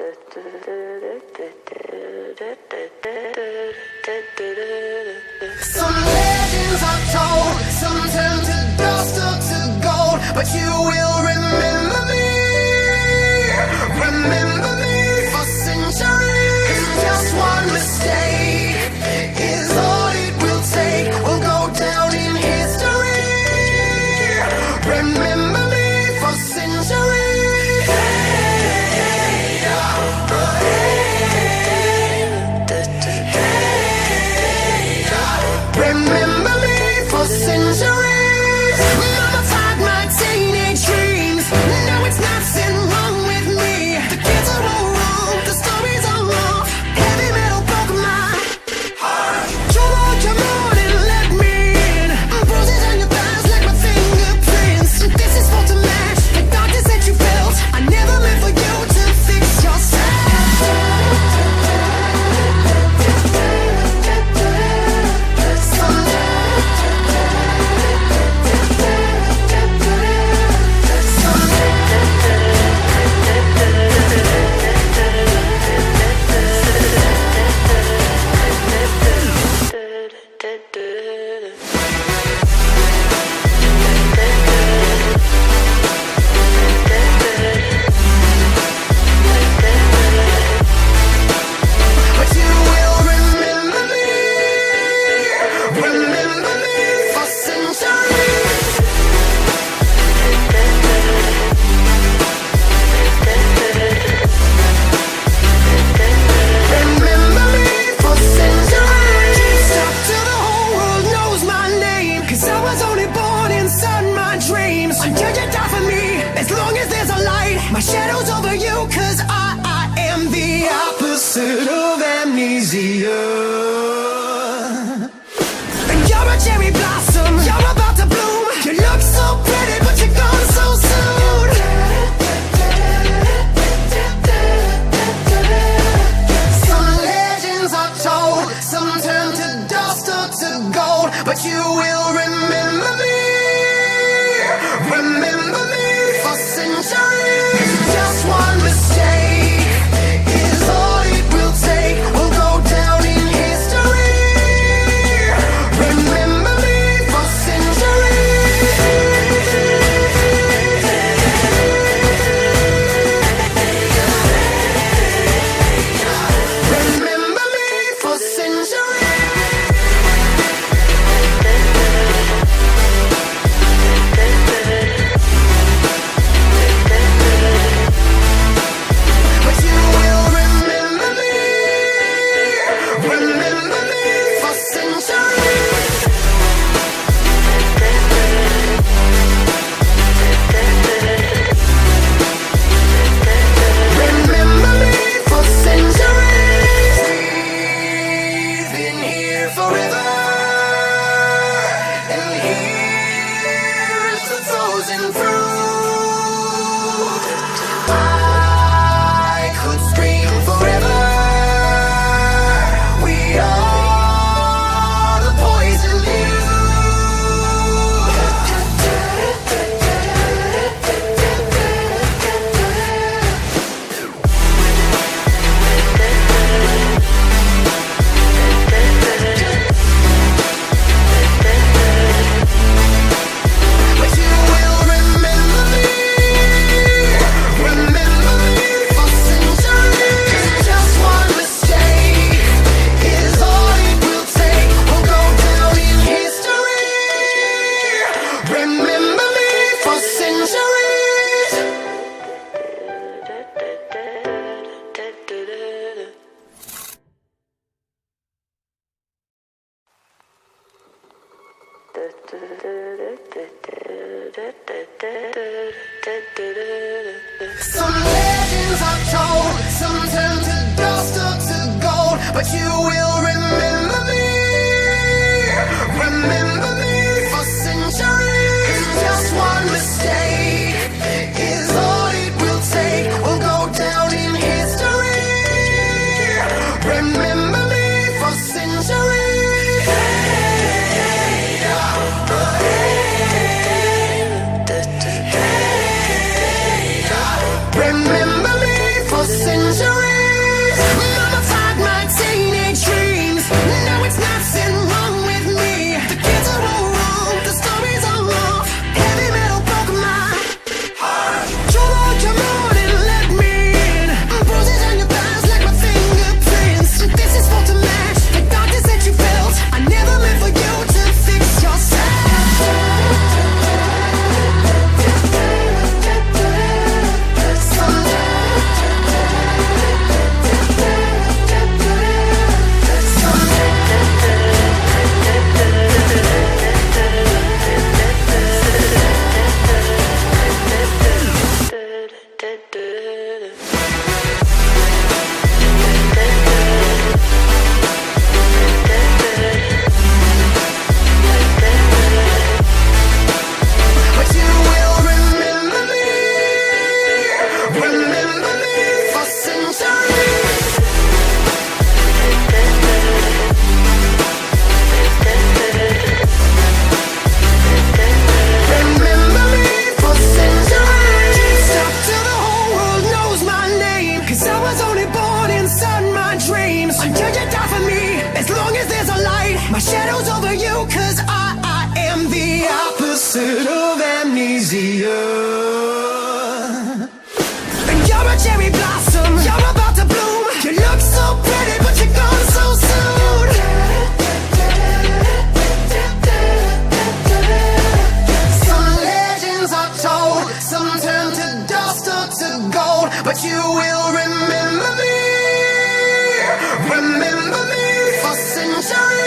Some legends are told, some turn to dust or to gold, but you will remember me for centuries. Just one mistake is all it will take. We'll go down in history. Remember me for centuries. Remember me for centuries. Mama tied my teenage dreams. No, it's nothing wrong with me. The kids are all wrong, the stories are off. Heavy metal broke my heart. Come on and let me in. Bruises on your thighs like my fingerprints. This is for to match the darkness that you felt. I never meant for you to fix yourself. But you will remember me for centuries. Remember me for centuries. Stop till the whole world knows my name, 'cause I was only born inside my dreams. Until you die for me, as long as there's a light, my shadow's over you, 'cause I am the opposite of amnesia. And you're a cherry blossom, you're about to bloom. You look so pretty, but you're gone so soon. Some legends are told, some turn to dust or to gold, but you will remember me for centuries. Just one mistake is all it will take. We'll go down in history. Remember me for centuries. Remember me for centuries. But you will remember me for centuries. Remember me for centuries. We've been here forever, and here's the frozen fruit. I could scream forever. We are the poison But you will remember me for centuries. Just one mistake is all it will take. We'll go down in history. Remember me for centuries. Some legends are told, some turn to dust or to gold, but you will remember me for centuries. Just one mistake is all it will take. We'll go down in history. Remember me for centuries. Remember me for centuries. But you will remember me for centuries. Remember me for centuries. Stop till the whole world knows my name. 'Cause I was only born inside my dreams. Until you die for me, as long as there's a light, my shadow's over you. 'Cause I am the opposite of amnesia. And you're a cherry blossom, you're about to bloom. You look so pretty, but you're gone so soon. Some legends are told, some turn to dust or to gold. But you will remember me for centuries.